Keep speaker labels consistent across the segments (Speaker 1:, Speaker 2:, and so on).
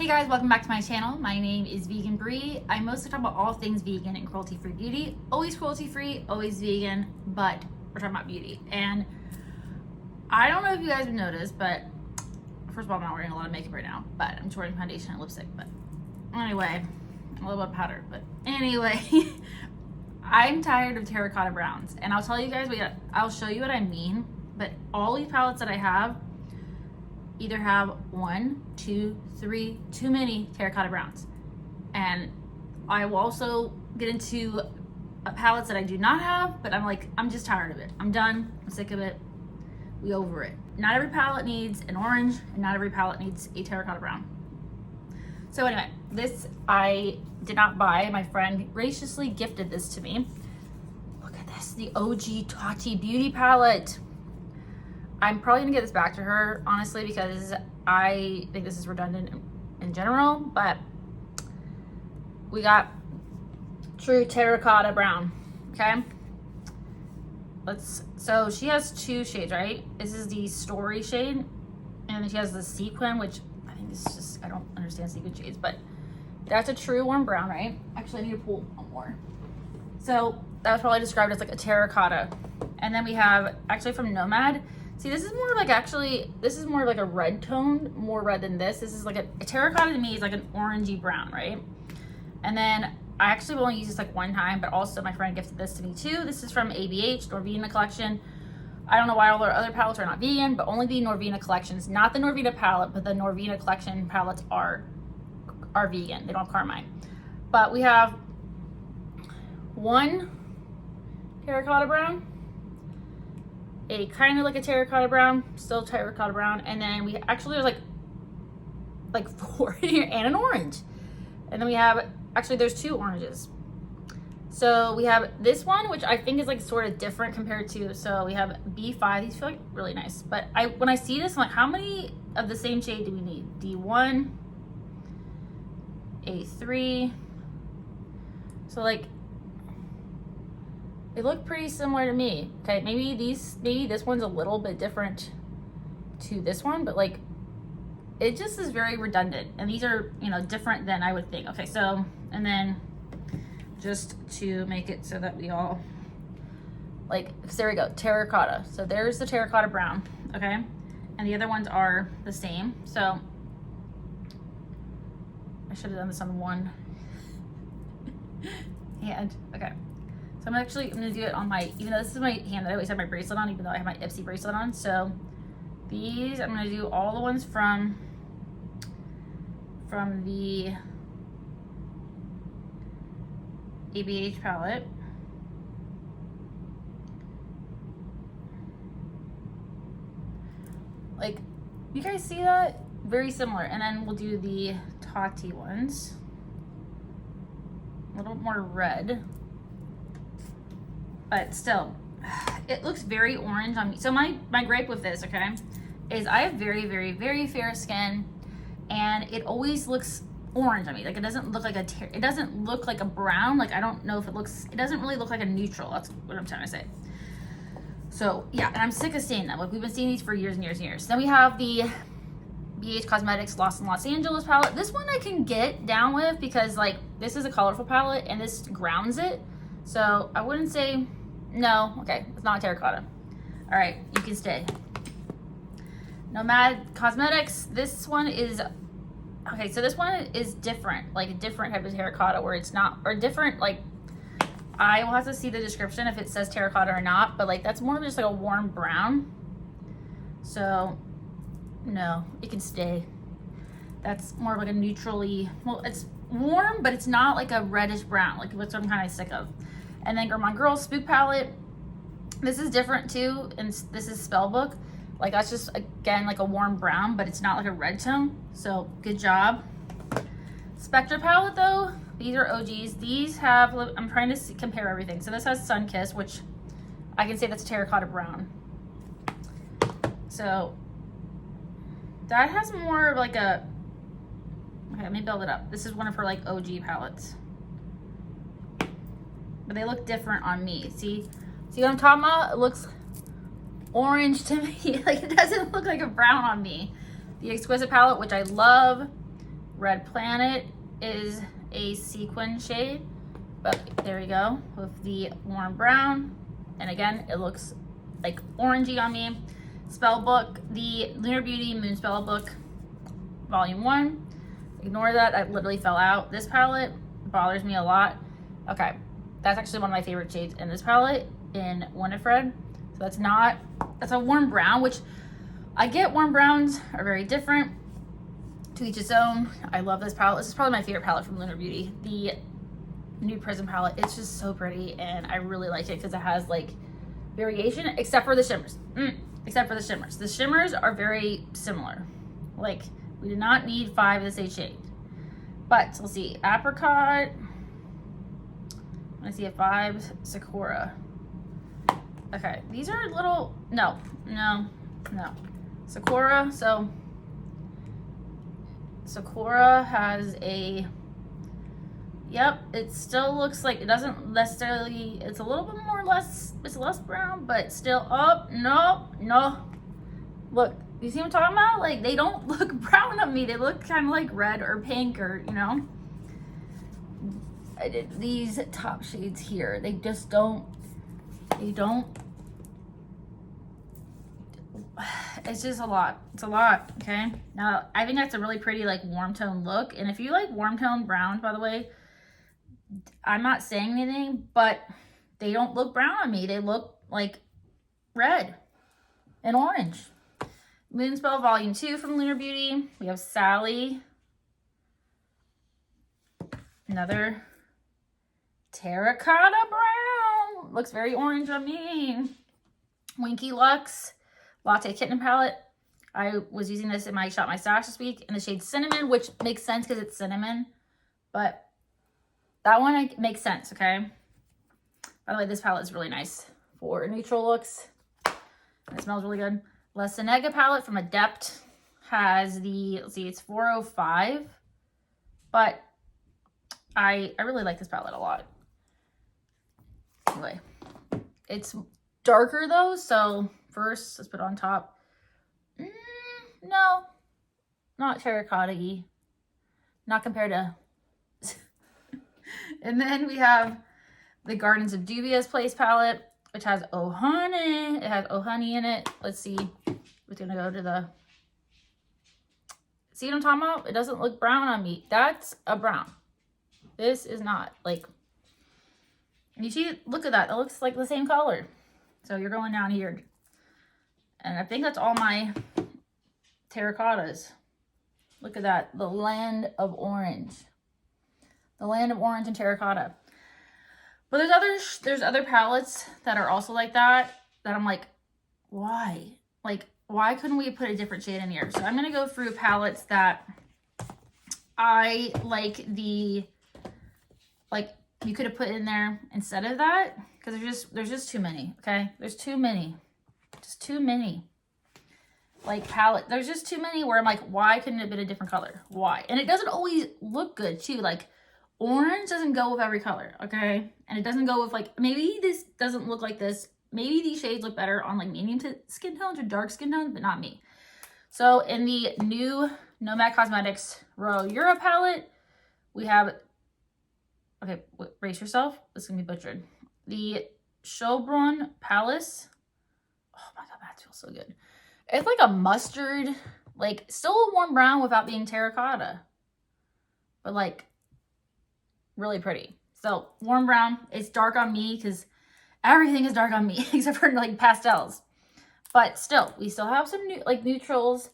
Speaker 1: Hey guys, welcome back to my channel. My name is Vegan Bree. I mostly talk about all things vegan and cruelty-free beauty. Always cruelty-free, always vegan, but we're talking about beauty. And I don't know if you guys have noticed, but first of all, I'm not wearing a lot of makeup right now, but I'm just wearing foundation and lipstick. But anyway, a little bit of powder. But anyway, I'm tired of terracotta browns. And I'll tell you guys, I'll show you what I mean. But all these palettes that I have either have 1, 2, 3, too many terracotta browns. And I will also get into palettes that I do not have, but I'm just tired of it. I'm done, I'm sick of it, we over it. Not every palette needs an orange, and not every palette needs a terracotta brown. So anyway, this I did not buy. My friend graciously gifted this to me. Look at this, the OG Tati Beauty palette. I'm probably gonna get this back to her, honestly, because I think this is redundant in general, but we got true terracotta brown, okay? So she has 2 shades, right? This is the Story shade, and then she has the Sequin, which I think is just, I don't understand sequin shades, but that's a true warm brown, right? Actually, I need to pull one more. So that was probably described as like a terracotta. And then we have, actually from Nomad, see, this is more like, this is more like a red tone, more red than this. This is like a terracotta to me is like an orangey brown, right? And then I actually will only use this like one time, but also my friend gifted this to me too. This is from ABH, Norvina collection. I don't know why all their other palettes are not vegan, but only the Norvina collections, not the Norvina palette, but the Norvina collection palettes are vegan. They don't have carmine. But we have 1 terracotta brown, a kind of like a terracotta brown, still terracotta brown, and then we actually, there's like 4 here, and an orange. And then we have, actually there's 2 oranges. So we have this one, which I think is like sort of different compared to, so we have B5. These feel like really nice, but when I see this, I'm like, how many of the same shade do we need? D1, A3, so like, they look pretty similar to me. Okay, maybe this one's a little bit different to this one, but like, it just is very redundant. And these are, you know, different than I would think. Okay, so, and then just to make it so that we all, like, because there we go, terracotta. So there's the terracotta brown, okay? And the other ones are the same. So I should have done this on one hand, okay. So I'm gonna do it on my, even though this is my hand that I always have my bracelet on, even though I have my Ipsy bracelet on. So these, I'm gonna do all the ones from the ABH palette. Like, you guys see that? Very similar. And then we'll do the Tati ones. A little more red. But still, it looks very orange on me. So my gripe with this, okay, is I have very, very, very fair skin, and it always looks orange on me. Like, it doesn't look like it doesn't look like a brown. Like, I don't know if it doesn't really look like a neutral. That's what I'm trying to say. So yeah, and I'm sick of seeing them. Like, we've been seeing these for years and years and years. Then we have the BH Cosmetics Lost in Los Angeles palette. This one I can get down with because, like, this is a colorful palette and this grounds it. So I wouldn't say, no, okay, it's not terracotta. All right, you can stay. Nomad Cosmetics, this one is, okay, so this one is different, like a different type of terracotta where it's not, or different, like, I will have to see the description if it says terracotta or not, but like, that's more of just like a warm brown. So, no, it can stay. That's more of like a neutrally, well, it's warm, but it's not like a reddish brown, like what I'm kind of sick of. And then Gourmand Girl Spook palette. This is different too, and this is Spellbook. Like, that's just, again, like a warm brown, but it's not like a red tone. So, good job. Spectra palette though, these are OGs. These have, I'm trying to compare everything. So this has Sunkissed, which I can say that's terracotta brown. So, that has more of like a, okay, let me build it up. This is one of her like OG palettes. But they look different on me. See what I'm talking about? It looks orange to me. Like, it doesn't look like a brown on me. The Exquisite palette, which I love. Red Planet is a sequin shade, but there we go with the warm brown. And again, it looks like orangey on me. Spellbook, the Lunar Beauty Moon Spellbook Volume 1. Ignore that, that literally fell out. This palette bothers me a lot. Okay, that's actually one of my favorite shades in this palette in Winifred. So that's a warm brown, which I get warm browns are very different, to each its own. I love this palette. This is probably my favorite palette from Lunar Beauty. The Nude Prism palette, it's just so pretty, and I really like it because it has like variation, except for the shimmers. Except for the shimmers. The shimmers are very similar. Like, we do not need 5 of the same shade. But we'll see. Apricot. I see a 5 Sakura. Okay, these are little, no. Sakura, so Sakura has a, yep, it still looks like, it doesn't necessarily, it's a little bit more less, it's less brown, but still, oh, no. Look, you see what I'm talking about? Like, they don't look brown on me. They look kind of like red or pink or, you know. I did these top shades here. They just don't, it's just a lot. It's a lot, okay? Now, I think that's a really pretty, like, warm tone look. And if you like warm tone browns, by the way, I'm not saying anything, but they don't look brown on me. They look like red and orange. Moonspell Volume 2 from Lunar Beauty. We have Sally. Another Terracotta Brown. Looks very orange on me. Winky Lux Latte Kitten Palette. I was using this in my Shop My Stash this week in the shade Cinnamon, which makes sense because it's cinnamon. But that one makes sense, okay? By the way, this palette is really nice for neutral looks. And it smells really good. La Cienega palette from Adept has the, let's see, it's 405. But I really like this palette a lot. Anyway, it's darker though, so first let's put it on top. No, not terracotta-y. Not compared to. And then we have the Gardens of Dubious Place palette, which has Oh Honey. It has Oh Honey in it. Let's see. We're gonna go to the. See what I'm talking about? It doesn't look brown on me. That's a brown. This is not, like, you see, look at that. It looks like the same color. So you're going down here. And I think that's all my terracottas. Look at that. The land of orange. The land of orange and terracotta. But there's other palettes that are also like that I'm like, why? Like, why couldn't we put a different shade in here? So I'm going to go through palettes that I like you could have put in there instead of that, because there's just too many, okay? There's too many. Just too many. Like palette, there's just too many where I'm like, why couldn't it have been a different color? Why? And it doesn't always look good too. Like, orange doesn't go with every color, okay? And it doesn't go with, like, maybe this doesn't look like this. Maybe these shades look better on like medium skin tones or dark skin tones, but not me. So in the new Nomad Cosmetics Raw Euro palette, we have, okay, brace yourself. This is gonna be butchered. The Schönbrunn Palace. Oh my God, that feels so good. It's like a mustard, like still a warm brown without being terracotta, but like really pretty. So warm brown, it's dark on me because everything is dark on me except for like pastels. But still, we still have some like neutrals,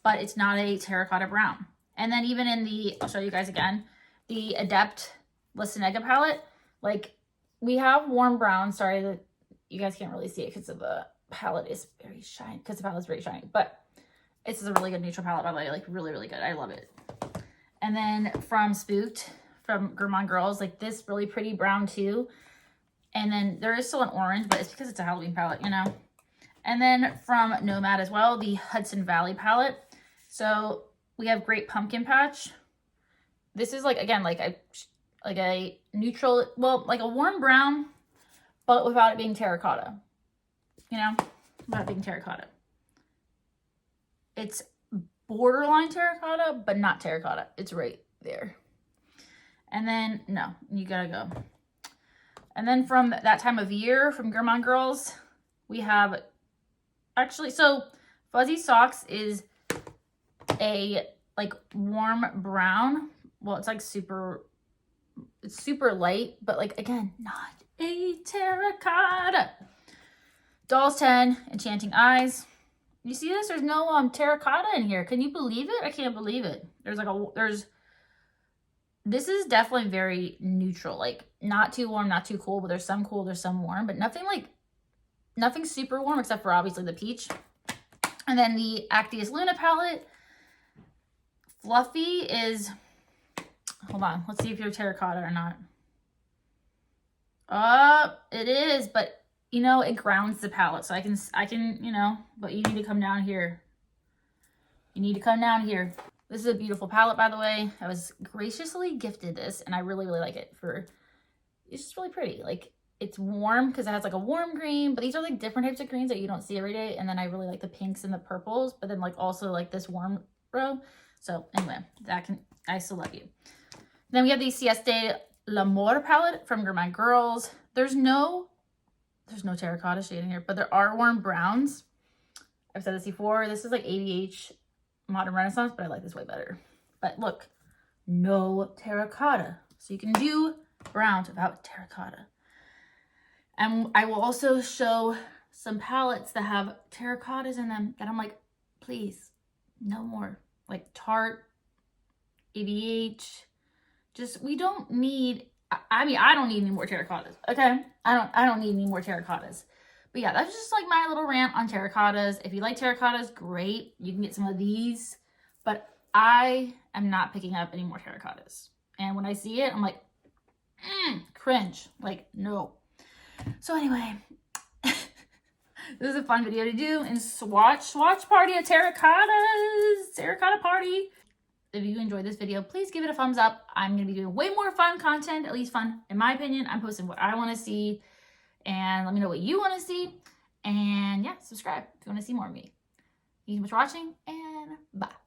Speaker 1: but it's not a terracotta brown. And then even in the, I'll show you guys again, the Adept La Cienega palette, like we have warm brown. Sorry that you guys can't really see it because of the palette is very shiny, because the palette is very shiny. But this is a really good neutral palette, by the way, like really, really good. I love it. And then from Spooked, from Gourmand Girls, like this really pretty brown too. And then there is still an orange, but it's because it's a Halloween palette, you know. And then from Nomad as well, the Hudson Valley palette. So we have Great Pumpkin Patch. This is like, again, like a neutral, well, like a warm brown, but without it being terracotta. You know, without it being terracotta. It's borderline terracotta, but not terracotta. It's right there. And then, no, you gotta go. And then from that time of year, from Gourmand Girls, we have, actually, so Fuzzy Socks is a like warm brown. Well, it's like it's super light, but like, again, not a terracotta. Dolls 10, Enchanting Eyes. You see this? There's no terracotta in here. Can you believe it? I can't believe it. This is definitely very neutral, like not too warm, not too cool, but there's some cool, there's some warm, but nothing super warm except for obviously the peach. And then the Actius Luna palette. Fluffy is, hold on, let's see if you're terracotta or not. It is, but you know, it grounds the palette, so I can, you know, but you need to come down here. You need to come down here. This is a beautiful palette, by the way. I was graciously gifted this, and I really, really like it. It's just really pretty. Like, it's warm because it has like a warm green, but these are like different types of greens that you don't see every day. And then I really like the pinks and the purples, but then like also like this warm row. So anyway, I still love you. Then we have the Sieste L'Amour palette from Gourmand Girls. There's no terracotta shade in here, but there are warm browns. I've said this before. This is like ABH Modern Renaissance, but I like this way better. But look, no terracotta. So you can do browns without terracotta. And I will also show some palettes that have terracottas in them that I'm like, please, no more. Like Tarte, ABH. Just, we don't need, I mean, I don't need any more terracottas, okay? I don't need any more terracottas. But yeah, that's just like my little rant on terracottas. If you like terracottas, great. You can get some of these. But I am not picking up any more terracottas. And when I see it, I'm like, cringe. Like, no. So anyway, this is a fun video to do. And swatch party of terracottas. Terracotta party. If you enjoyed this video, please give it a thumbs up. I'm going to be doing way more fun content, at least fun in my opinion. I'm posting what I want to see. And let me know what you want to see. And yeah, subscribe if you want to see more of me. Thank you so much for watching, and bye.